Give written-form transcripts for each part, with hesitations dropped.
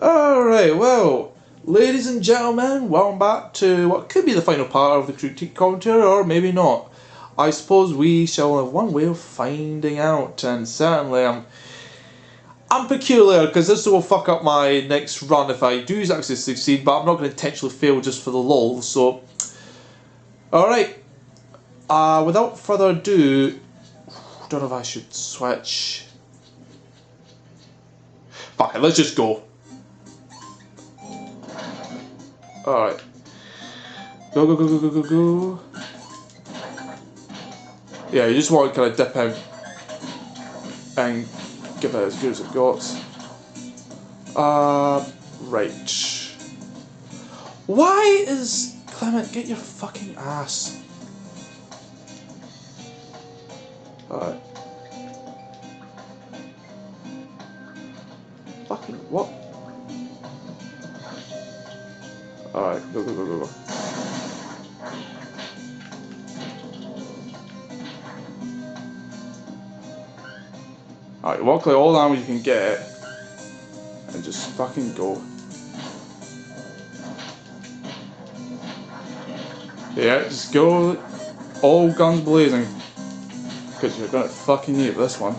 Alright, well, ladies and gentlemen, welcome back to what could be the final part of the critique commentary, or maybe not. I suppose we shall have one way of finding out, and certainly I'm peculiar, because this will fuck up my next run if I do actually succeed, but I'm not going to intentionally fail just for the lol, so... Alright, without further ado, don't know if I should switch. Fuck it, let's just go. Alright. Go, go, go, go, go, go, go. Yeah, you just want to kind of dip out and give it as good as it got. Right. Why is... Clement, get your fucking ass. Alright. Fucking what? Alright, go, go, go, go, go. Alright, walk like all damage you can get and just fucking go. Yeah, just go all guns blazing. Because you're gonna fucking need this one.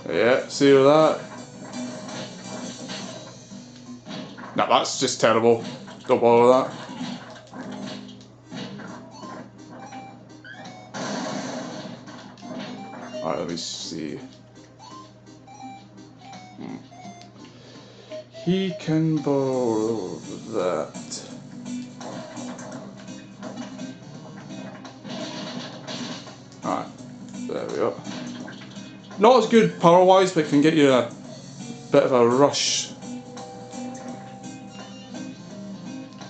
Yeah, see that? Nah, that's just terrible. Don't bother with that. Alright, let me see. He can borrow that. Alright, there we go. Not as good power wise, but it can get you a bit of a rush.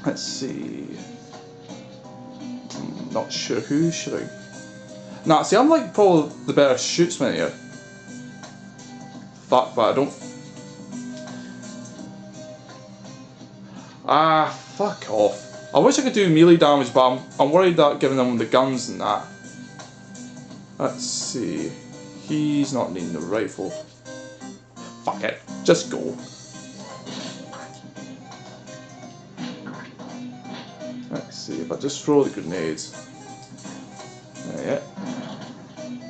Let's see. Not sure who should I. Nah, see, I'm like probably the better shootsman here. Fuck, but I don't. Fuck off. I wish I could do melee damage, but I'm worried that giving them the guns and that. Let's see. He's not needing the rifle. Fuck it. Just go. Let's see if I just throw the grenades. Yeah.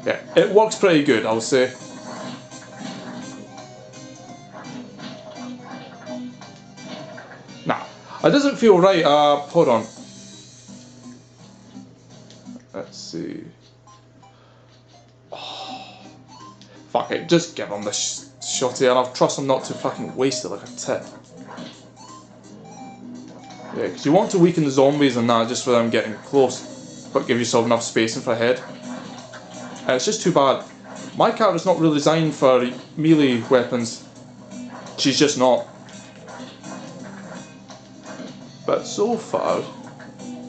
Yeah, it works pretty good, I'll say. Nah, it doesn't feel right. Hold on. Let's see. Fuck it, just give him the shotty, and I'll trust him not to fucking waste it like a tit. Yeah, because you want to weaken the zombies and that just for them getting close, but give yourself enough spacing for a head. And it's just too bad. My character's not really designed for melee weapons. She's just not. But so far,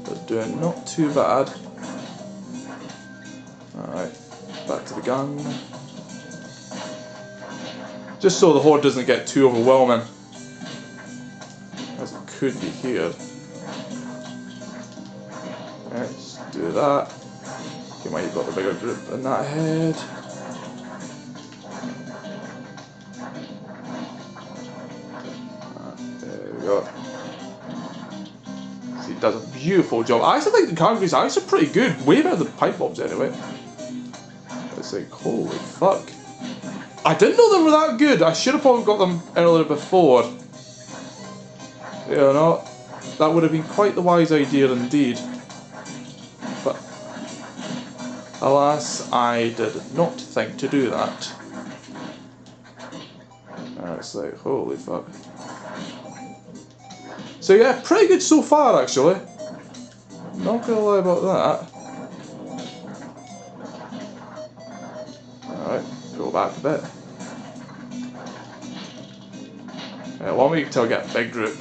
they're doing not too bad. Alright, back to the gun. Just so the horde doesn't get too overwhelming, as it could be here. Let's do that. You might have got the bigger group in that head. There we go. See, it does a beautiful job. I actually think the cartridges are actually pretty good. Way better than pipe bombs anyway. It's like, holy fuck. I didn't know they were that good. I should have probably got them earlier before. You know, that would have been quite the wise idea indeed. But alas, I did not think to do that. It's like, holy fuck. So yeah, pretty good so far actually. Not gonna lie about that. Alright, go back a bit. Yeah, one week till I get a big group.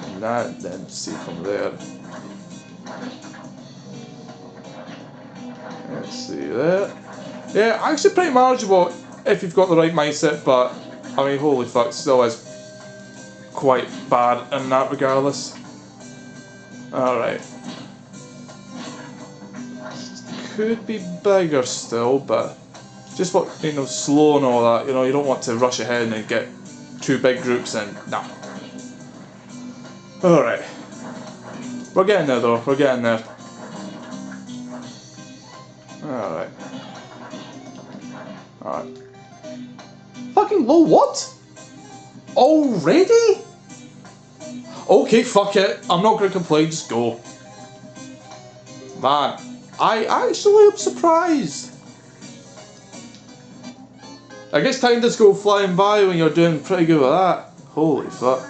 And that, then see from there. Let's see there. Yeah, actually pretty manageable if you've got the right mindset, but I mean, holy fuck, still is quite bad in that regardless. Alright. Could be bigger still, but just what, you know, slow and all that, you know, you don't want to rush ahead and get 2 big groups in. Nah. Alright. We're getting there though, we're getting there. Alright. Alright. Fucking low what? Already? Okay, fuck it. I'm not gonna complain, just go. Man, I actually am surprised. I guess time does go flying by when you're doing pretty good with that. Holy fuck.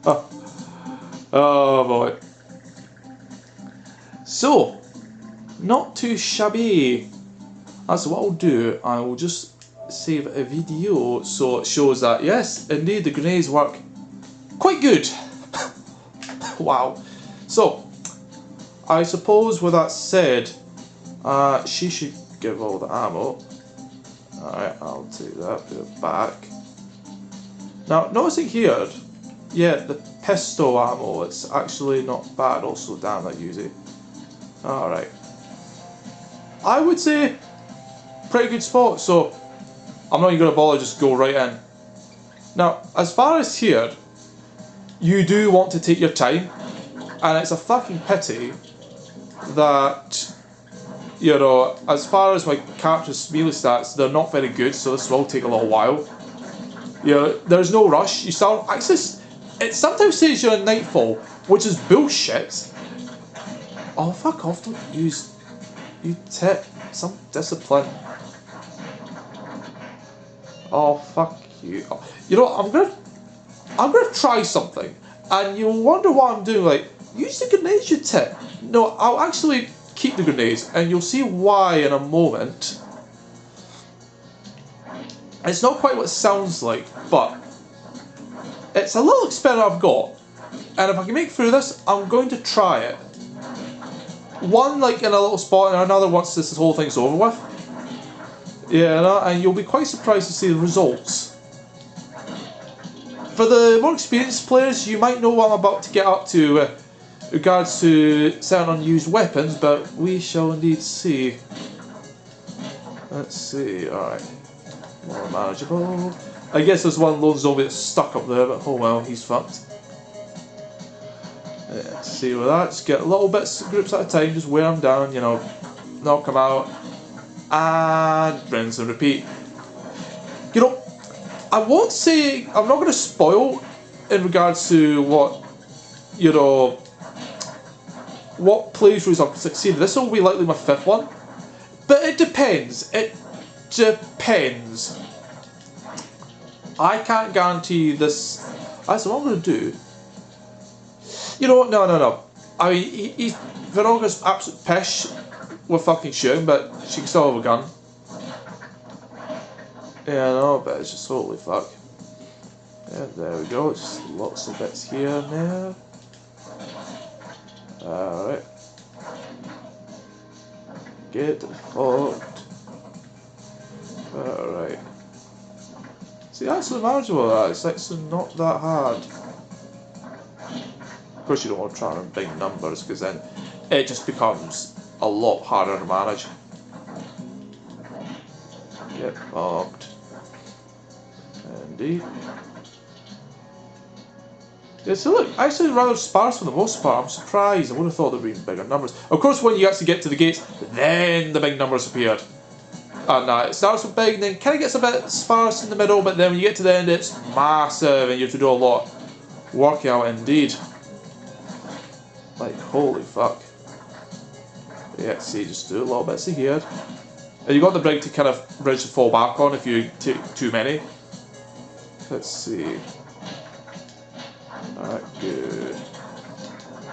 Oh, oh boy. So, not too shabby. That's what I'll do. I will just save a video so it shows that yes, indeed, the grenades work quite good. Wow. So, I suppose with that said, she should give all the ammo. Alright, I'll take that, put it back. Now, noticing here, yeah, the pistol ammo, it's actually not bad. Also, damn, that use it. Alright. I would say, pretty good spot, so I'm not even going to bother, just go right in. Now, as far as here, you do want to take your time, and it's a fucking pity that, you know, as far as my character's melee stats, they're not very good, so this will take a little while. You know, there's no rush. You start access. It sometimes says you're in Nightfall, which is bullshit. Oh, fuck off! Don't use. You tip some discipline. Oh, fuck you. You know, I'm gonna try something, and you'll wonder what I'm doing. Like, use the grenades, you tip. No, I'll actually keep the grenades, and you'll see why in a moment. It's not quite what it sounds like, but it's a little experiment I've got, and if I can make it through this, I'm going to try it. One like in a little spot, and another once this whole thing's over with. Yeah, no, and you'll be quite surprised to see the results. For the more experienced players, you might know what I'm about to get up to with regards to certain unused weapons, but we shall indeed see. Let's see, alright. More manageable. I guess there's one lone zombie that's stuck up there, but oh well, he's fucked. Yeah, see with that, just get little bits, groups at a time, just wear them down, you know, knock them out, and rinse and repeat. You know, I won't say, I'm not going to spoil in regards to what, you know, what playthroughs I've succeeded. This will be likely my 5th one, but it depends. It depends. I can't guarantee this. That's what I'm going to do. You know what? No. I mean, Veronica's absolute pish with fucking shooting, but she can still have a gun. Yeah, no, but it's just totally fuck. Yeah, there we go. Just lots of bits here and there. Alright. Get fucked. Alright. See, actually manageable that. It's actually not that hard. Of course you don't want to try and big numbers, because then it just becomes a lot harder to manage. Get fucked. Indeed. Yeah, so look, actually rather sparse for the most part. I'm surprised. I would have thought there'd been bigger numbers. Of course, when you actually get to the gates, then the big numbers appeared. And it starts with big, and then kind of gets a bit sparse in the middle, but then when you get to the end, it's massive, and you have to do a lot working out indeed. Like, holy fuck. Yeah, see, just do a little bits of here. And you got the brig to kind of bridge to fall back on if you take too many. Let's see. Alright, good.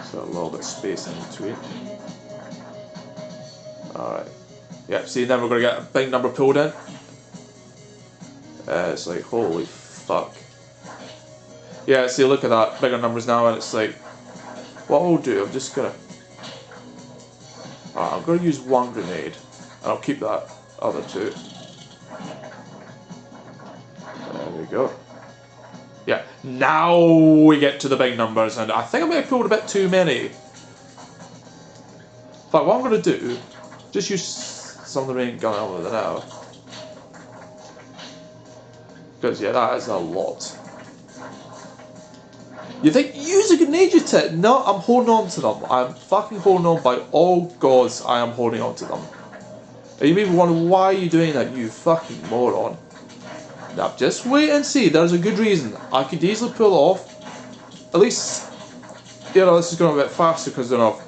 So a little bit of space in between. Alright. Yep, see, then we're going to get a big number pulled in. It's like, holy fuck. Yeah, see, look at that. Bigger numbers now, and it's like, what I'll do, I'm just going to... I'm going to use one grenade, and I'll keep that other two. go. Yeah, now we get to the big numbers, and I think I may have pulled a bit too many. But what I'm going to do, just use some of the rain gun over there now. Because, yeah, that is a lot. You think, use a grenade, you tit? No, I'm holding on to them. I'm fucking holding on by all gods, I am holding on to them. And you may be wondering, why are you doing that, you fucking moron? Now, just wait and see, there's a good reason. I could easily pull off. At least, you know, this is going a bit faster because then I've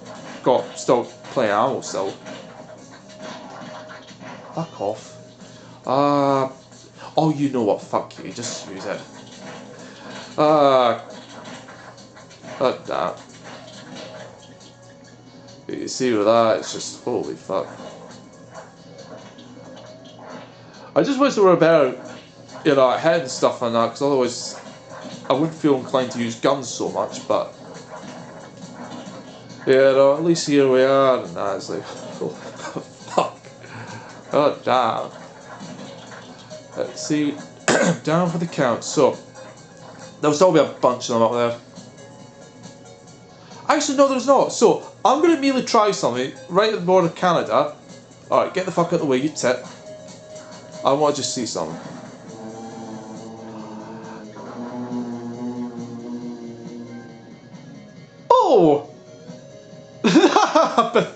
got still playing ammo still. Fuck off. Oh, you know what? Fuck you. Just use it. That. You see with that, it's just holy fuck. I just wish there were a better, you know, head and stuff on that, because otherwise I wouldn't feel inclined to use guns so much. But yeah, no, at least here we are, and that's like, oh, fuck. Oh, damn. Let's see, down for the count. So, there'll still be a bunch of them up there. Actually, no, there's not. So, I'm going to immediately try something right at the border of Canada. Alright, get the fuck out of the way, you tit. I want to just see something. Oh! That happened!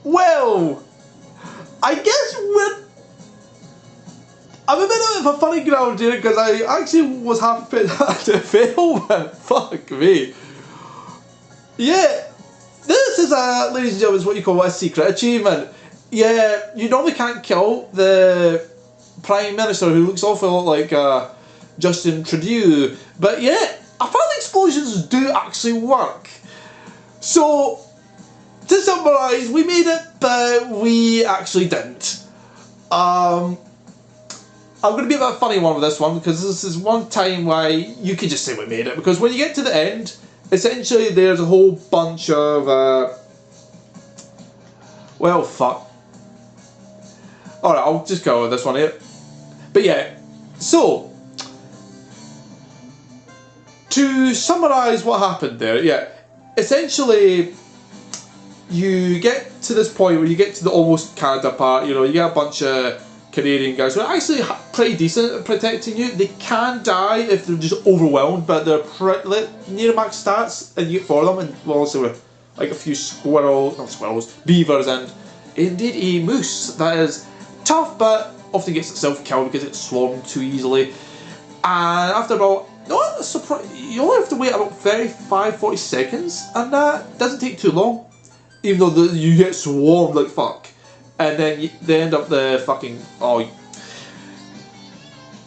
Well, I guess I'm a bit of a funny ground here because I actually was half put that to fail, but fuck me. Yeah, this is ladies and gentlemen, what you call a secret achievement. Yeah, you normally can't kill the Prime Minister who looks awful like Justin Trudeau, but yeah, I found the explosions do actually work. So, to summarise, we made it, but we actually didn't. I'm going to be a bit funny one with this one, because this is one time why you could just say we made it, because when you get to the end, essentially there's a whole bunch of, well, fuck. Alright, I'll just go with this one here. But yeah, so, to summarise what happened there, yeah, essentially, you get to this point where you get to the almost Canada part, you know, you get a bunch of Canadian guys who are actually pretty decent at protecting you. They can die if they're just overwhelmed, but they're near max stats, and you get for them, and well, also with like a few beavers, and indeed a moose that is tough, but often gets itself killed because it's swarmed too easily. And after about, not surprised, you only have to wait about 35-40 seconds, and that doesn't take too long. Even though you get swarmed like fuck. And then they end up the fucking, oh,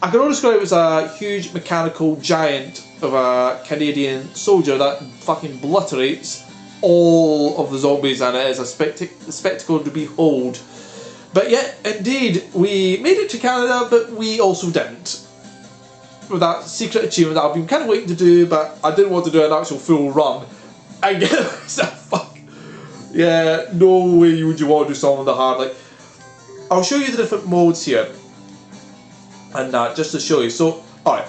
I can only describe it as a huge mechanical giant of a Canadian soldier that fucking obliterates all of the zombies, and it is a spectacle to behold. But yeah, indeed, we made it to Canada, but we also didn't. With that secret achievement that I've been kind of waiting to do, but I didn't want to do an actual full run. And get fuck. Yeah, no way would you want to do something that hard. Like, I'll show you the different modes here, and just to show you. So, alright,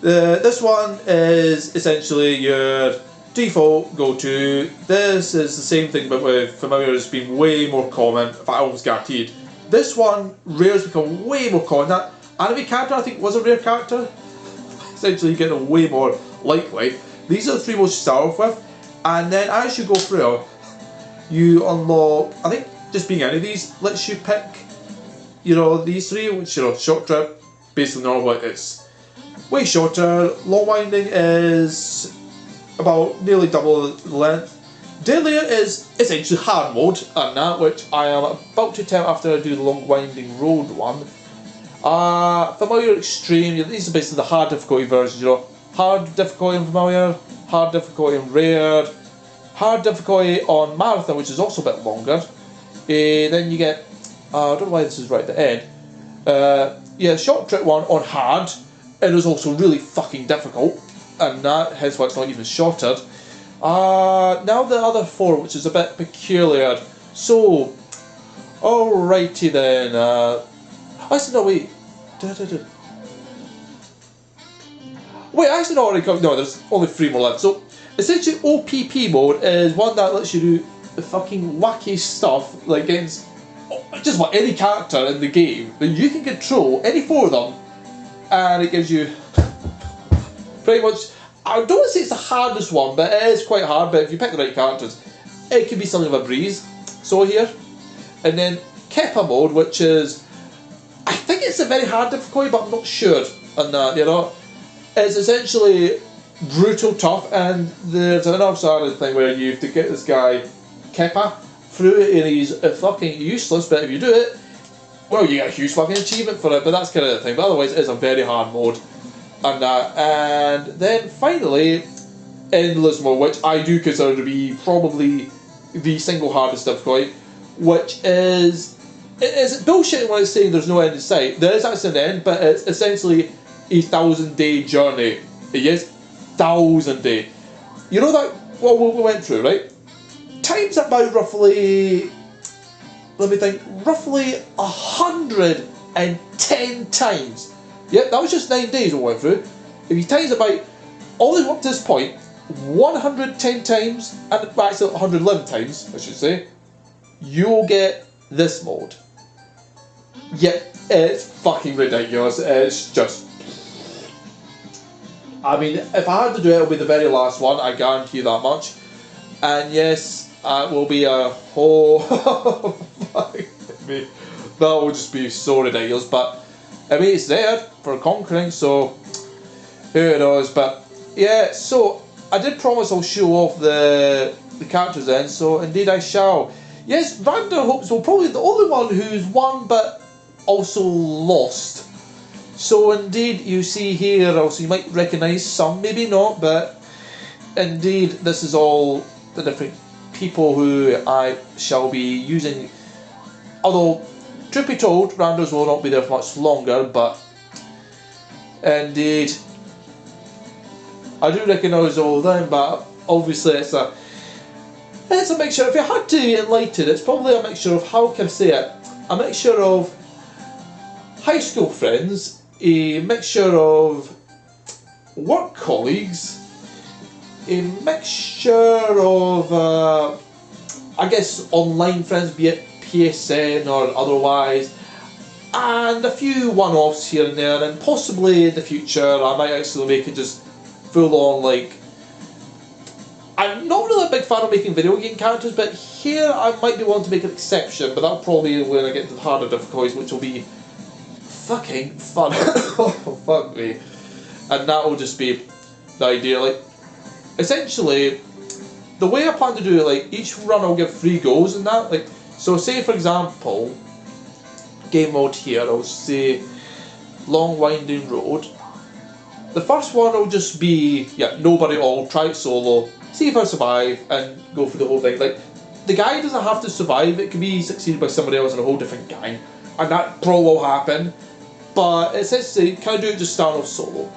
this one is essentially your default go-to. This is the same thing, but with familiar has been way more common. In fact, almost guaranteed. This one, rare has become way more common. That anime character, I think, was a rare character. Essentially, getting a way more likely. These are the three most you start off with, and then as you go through, you unlock, I think just being any of these lets you pick, you know, these three, which, you know, short trip, basically normal, it's way shorter. Long winding is about nearly double the length. Deadlier is essentially hard mode, and that, which I am about to attempt after I do the long winding road one. Familiar extreme, these are basically the hard difficulty versions, you know, hard difficulty on familiar, hard difficulty on rare, hard difficulty on marathon, which is also a bit longer. Then you get, I don't know why this is right at the end. Yeah, short trip one on hard. It is also really fucking difficult, and that hence why it's not even shorter. Now the other four, which is a bit peculiar. So, alrighty then. Actually, no, wait. Wait, actually, no, no, there's only 3 more left. So, essentially, OPP mode is one that lets you do the fucking wacky stuff, like against just about any character in the game that you can control, any 4 of them, and it gives you pretty much. I don't want to say it's the hardest one, but it is quite hard. But if you pick the right characters, it can be something of a breeze. So here, and then Keppa mode, which is, I think it's a very hard difficulty, but I'm not sure on that. You know, it's essentially brutal tough, and there's another sort of thing where you have to get this guy Keppa through it, and he's fucking useless. But if you do it, well, you get a huge fucking achievement for it. But that's kind of the thing. But otherwise, it is a very hard mode. And then finally, endless mode, which I do consider to be probably the single hardest difficulty, which is bullshit when it's saying there's no end in sight. There is actually an end, but it's essentially a 1,000-day journey. Yes, 1,000-day. You know that what we went through, right? Times about roughly, let me think, roughly 110 times. Yep, that was just 9 days we went through. If you times about all the way up to this point, 110 times, and actually 111 times, I should say, you'll get this mode. Yep, it's fucking ridiculous. It's just, I mean, if I had to do it, it'll be the very last one, I guarantee you that much. And yes, it will be a whole, that will just be so ridiculous, but I mean, it's there for conquering, so who knows. But yeah, so I did promise I'll show off the characters then, so indeed I shall. Yes, Random Hopes will probably be the only one who's won but also lost. So indeed, you see here, also you might recognise some, maybe not, but indeed this is all the different people who I shall be using. Although, truth be told, randos will not be there for much longer, but indeed, I do recognise all of them, but obviously it's a mixture. If you had to enlighten, it's probably a mixture of, how can I say it, a mixture of high school friends, a mixture of work colleagues, a mixture of, I guess, online friends, be it PSN or otherwise, and a few one-offs here and there, and possibly in the future I might actually make it just full on, like, I'm not really a big fan of making video game characters, but here I might be willing to make an exception, but that'll probably be when I get to the harder difficulties, which will be fucking fun. Oh, fuck me. And that will just be the idea, like, essentially, the way I plan to do it, like, each run I'll give 3 goes and that, like, so say for example, game mode here, I'll say Long Winding Road. The first one will just be, yeah, nobody at all, try it solo, see if I survive, and go through the whole thing. Like, the guy doesn't have to survive, it can be succeeded by somebody else in a whole different gang, and that probably will happen, but essentially, can I do it just start off solo?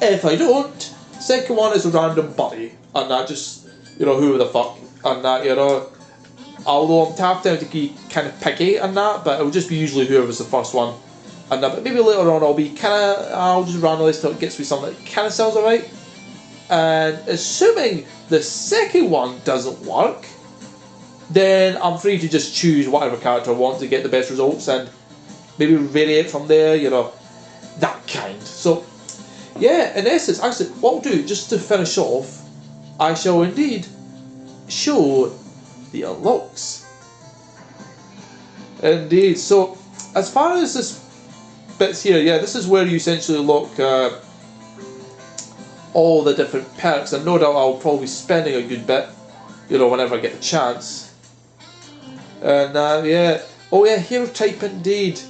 If I don't, second one is a random buddy, and that just, you know, who the fuck, and that, you know, although I'm tapped out to be kind of picky and that, but it'll just be usually whoever's the first one. And but maybe later on I'll just randomise till it gets me something that kind of sounds alright. And assuming the second one doesn't work, then I'm free to just choose whatever character I want to get the best results and maybe vary it from there, you know, that kind. So, yeah, in essence, actually, what I'll do, just to finish off, I shall indeed show the unlocks. Indeed, so as far as this bits here, yeah, this is where you essentially unlock all the different perks, and no doubt I'll probably be spending a good bit, you know, whenever I get the chance. And yeah, oh yeah, hero type indeed.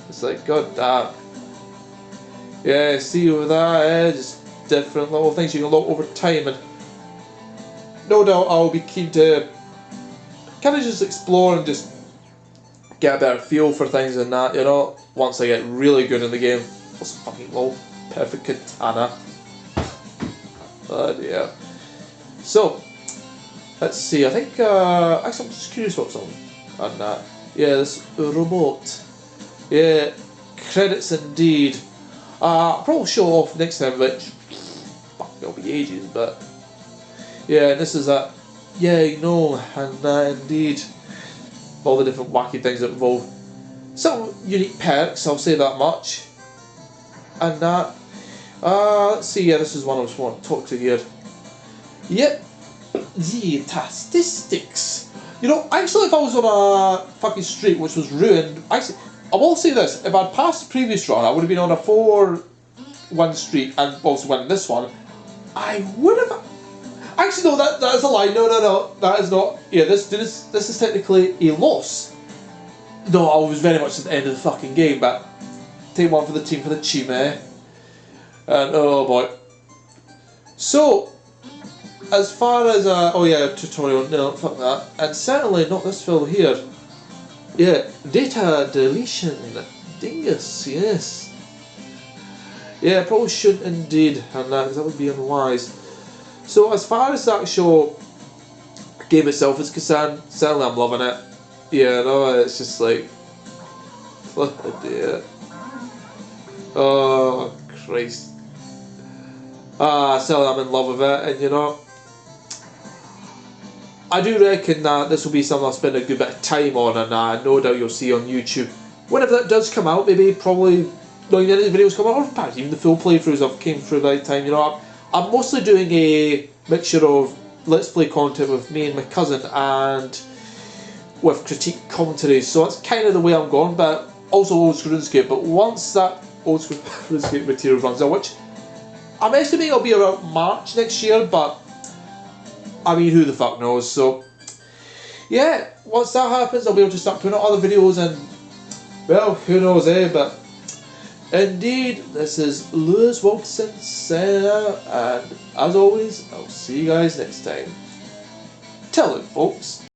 It's like, god damn. Yeah, see with that, just different little things you can unlock over time, and no doubt I'll be keen to kind of just explore and just get a better feel for things and that, you know, once I get really good in the game. What's fucking low? Perfect katana. But yeah. So, let's see, I think, actually I'm just curious what's on that. Yeah, this robot. Yeah, credits indeed. I'll probably show off next time, which fuck, it'll be ages, but yeah, this is a yeah, you know, and indeed all the different wacky things that involve some unique perks. I'll say that much. And that. Let's see. Yeah, this is one I just want to talk to here. Yep, the statistics. You know, actually, if I was on a fucking streak which was ruined, actually, I will say this: if I'd passed the previous run, I would have been on a 4-1 streak and also won this one. I would have. Actually, no, that is a lie. No, that is not. Yeah, this is technically a loss. No, I was very much at the end of the fucking game, but take one for the team for the team, eh? And oh boy. So, as far as oh yeah, tutorial, no, fuck that, and certainly not this fill here. Yeah, data deletion, dingus, yes. Yeah, probably shouldn't indeed, and that would be unwise. So as far as the actual game itself is concerned, certainly I'm loving it. Yeah, no, it's just like, oh dear. Oh Christ. Certainly I'm in love with it, and you know, I do reckon that this will be something I'll spend a good bit of time on, and no doubt you'll see on YouTube. Whenever that does come out, maybe probably not even any videos come out, or perhaps even the full playthroughs I've came through by the time, you know. I'm mostly doing a mixture of Let's Play content with me and my cousin and with critique commentaries, so that's kind of the way I'm going, but also old school RuneScape. But once that old school RuneScape material runs out, which I'm estimating it'll be around March next year, but I mean, who the fuck knows. So yeah, once that happens, I'll be able to start putting out other videos, and well, who knows, eh? But indeed, this is Lewis Wilkinson saying out, and as always, I'll see you guys next time. Tell it, folks.